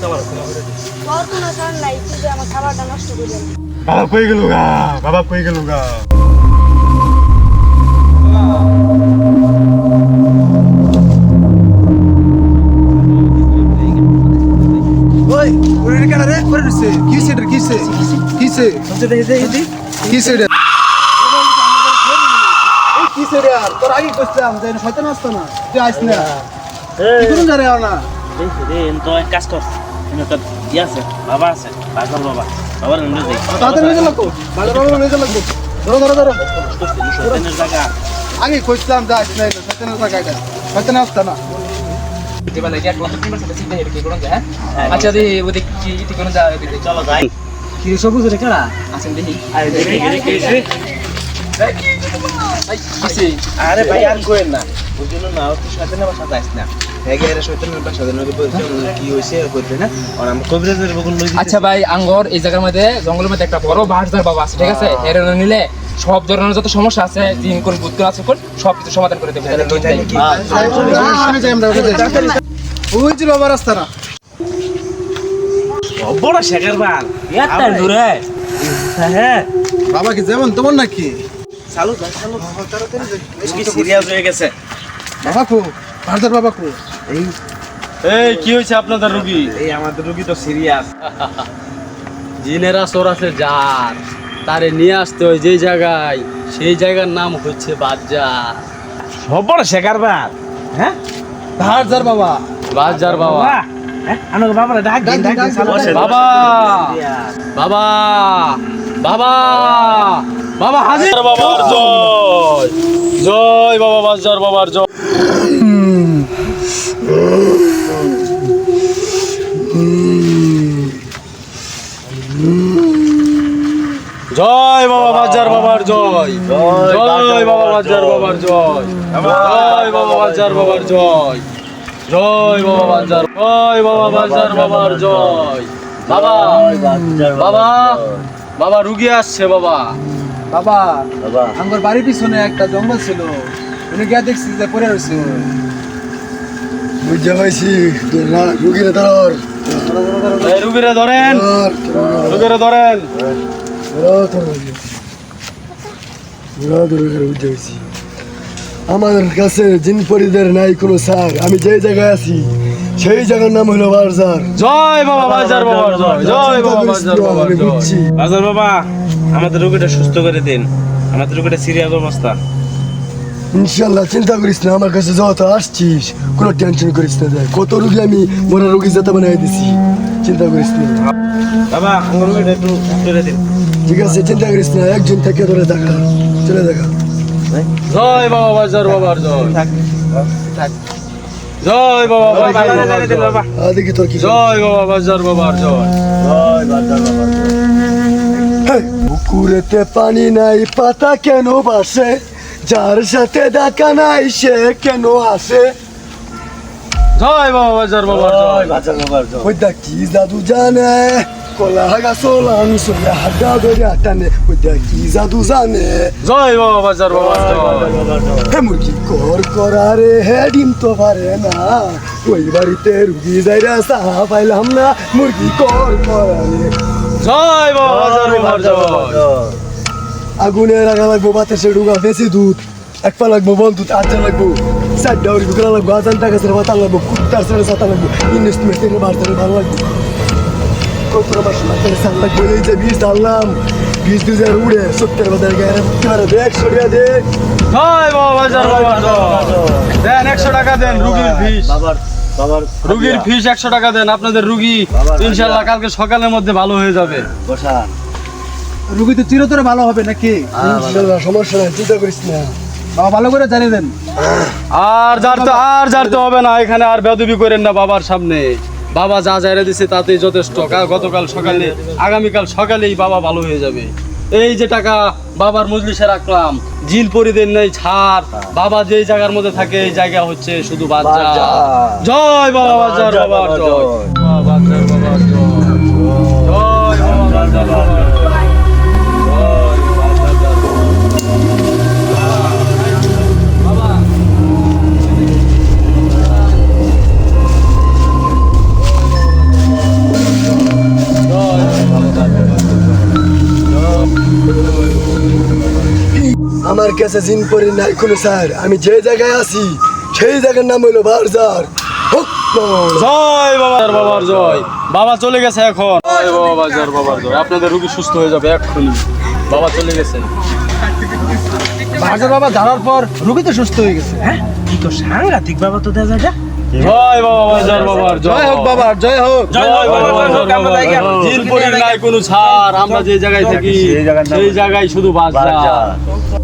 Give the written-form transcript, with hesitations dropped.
তোর কোনো কারণ নাই তুই যে আমার খাবারটা নষ্ট করে বাবা কই গেল গা বাবা কই গেল গা ওই ওরে কেন রে করে দিছে কিসে কিসে কিসে সবচেয়ে দেখে দেখি কিসে রে এই কিসে রে আর তোর আগে কইছিলাম যে শয়তান আসতো না তুই আইস না এই কোন জারে আর না রে তো এক কাজ কর এনে তো আছে বাবা আছে বাজার বাবা বাবার নিয়ে যাই তাড়াতাড়ি নিয়ে লাগবো বাজার বাবা নিয়ে লাগবো ধরো ধরো ধরো শয়তানের জায়গা আগে কইছিলাম যে আইস না শয়তানের জায়গাটা শয়তান আসতো না আচ্ছা দি ওদিক কি ঠিক কোন যা চলো যাই কি সবুজ রে কারা আছেন দেখি আরে ভাই আর কোয়েন না বুঝলো না তুই শয়তানের বাসা যাইস না হেগে এর শয়তানের বাসা দেন ওকে বলছে কি হইছে করবে না আর আমরা কবিরাজের বকুল লই আচ্ছা ভাই আঙ্গর এই জায়গার মধ্যে জঙ্গলের মধ্যে একটা বড় বাঁশঝাড় বাবা আছে ঠিক আছে এর নিলে সব ধরনের যত সমস্যা আছে দিন কোন বুদ্ধ আছে কোন সব কিছু সমাধান করে দেবে আমি যাই আমরা ওই যে বাবা রাস্তা না বড় শেখার বাল এত দূরে হ্যাঁ বাবা কি যেমন তেমন নাকি চালু চালু কি সিরিয়াস হয়ে গেছে বাবা কো ভারতের বাবা কো এই কি হইছে আপনাদের রোগী এই আমাদের রোগী তো সিরিয়াস জিনেরা চোর আছে যার তারে নিয়ে আসতে হয় যেই জায়গায় সেই জায়গার নাম হচ্ছে বাজার সব বড় শেখার বাল হ্যাঁ ভারতের বাবা বাজার বাবা হ্যাঁ আমাকে বাবা ডাক দিন ডাক দিন বাবা বাবা বাবা বাবা হাজির বাবার জয় জয় বাবা বাজার বাবার জয় জয় বাবা বাজার বাবার জয় জয় বাবা বাজার বাবার জয় জয় বাবা বাজার বাবার জয় জয় বাবা বাজার জয় বাবা বাজার বাবার জয় বাবা বাবা বাবা রুগী আসছে বাবা বাবা আমার বাড়ির পিছনে একটা জঙ্গল ছিল উনি গিয়ে দেখছি যে পড়ে রয়েছে বুঝতে পাইছি রুগীরে ধর এই রুগীরে ধরেন রুগীরে ধরেন বুঝতে পাইছি আমাদের কাছে জিন পরিদের নাই কোনো সার আমি যে জায়গায় আছি সেই জায়গার নাম হলো বাজার জয় বাবা বাজার বাবার জয় জয় বাবা বাজার বাবার আমি জয় বুঝছি বাজার বাবা আমাদের রোগীটা সুস্থ করে দিন আমাদের রোগীটা সিরিয়াস অবস্থা ইনশাল্লাহ চিন্তা করিস না আমার কাছে যত আসছিস কোনো টেনশন করিস না দেখ কত রুগী আমি মরা রুগী যাতে বানাই দিছি চিন্তা করিস না বাবা আমার রোগীটা একটু করে দিন ঠিক আছে চিন্তা করিস না একজন থেকে ধরে দেখা চলে দেখা জয় বাবা বাজার বাবার জয় জয় বাবা বাজার বাবার জয় বাবা দেখি তোর কি জয় বাবা বাজার বাবার জয় পুকুরেতে পানি নাই পাতা কেন বাসে যার সাথে দেখা নাই সে কেন আসে জয় বাবা বাজার বাবার জয় ওই দেখ কি জাদু জানে কলা হাগা সোলাং সোলা হাড্ডা ধরে টানে ওই দেখ কি জাদু জানে জয় বাবা বাজার বাবার জয় হে মুরগি কর করারে হে ডিম তো পারে না ওই বাড়িতে রুগী যাইরা সাহা পাইলাম না মুরগি কর করারে জয় বাবা বাজার বাবার জয় আগুনে রাখা লাগবো বাতাসে ঢুকা বেশি দুধ এক পা লাগবো বল দুধ আটটা লাগবো চারটা উড়ি বিকলা লাগবো আজান টাকা ছেড়ে বাতা লাগবো কুত্তার ছেড়ে সাতা লাগবো ইনভেস্টমেন্টের বাড়তে ভালো লাগবো কত মাস মাথায় সাল লাগবো এই যে বীজ ঢাললাম বীজ দুধের উড়ে 70 বাজার গায়ে দেখ সরিয়া দে জয় বাবা বাজার বাবার জয় দেন 100 টাকা দেন রুগীর ফিস রুগীর ফিস 100 টাকা দেন আপনাদের রুগী ইনশাআল্লাহ কালকে সকালের মধ্যে ভালো হয়ে যাবে রুগী তো চিরতরে ভালো হবে নাকি ইনশাআল্লাহ সমস্যা নাই চিন্তা করিস না বাবা ভালো করে জানিয়ে দেন আর জারতে হবে না এখানে আর বেদবি করেন না বাবার সামনে বাবা যা জায়গা দিছে তাতেই যথেষ্ট গতকাল সকালে আগামীকাল সকালেই বাবা ভালো হয়ে যাবে এই যে টাকা বাবার মজলিসে রাখলাম জিন পরিদের নেই ছাড় বাবা যেই জায়গার মধ্যে থাকে এই জায়গা হচ্ছে শুধু বাজার জয় বাবা বাজার বাবার জয় বাজার বাবার জয় জয় বাবা বাজার বাবার আমার কাছে জিন পরি নাই কোনো স্যার, আমি যে জায়গায় আছি সেই জায়গার নাম হইলো বারজার। জয় বাবার জয়। বাবা চলে গেছে এখন। জয় বাবা বাজার বাবার জয়। আপনাদের রোগী সুস্থ হয়ে যাবে এক্ষুনি। বাবা চলে গেছে। বাজার বাবা জানার পর রোগী তো সুস্থ হয়ে গেছে। হ্যাঁ কি তো সাংঘাতিক বাবা তো দেখা যায়। জয় বাবা বাজার বাবার জয় হোক বাবার, জয় হোক। জয় বাবা। জিনপুরের নাই কোনো ছাড়, আমরা যে জায়গায় থাকি সেই জায়গায় শুধু বাজার।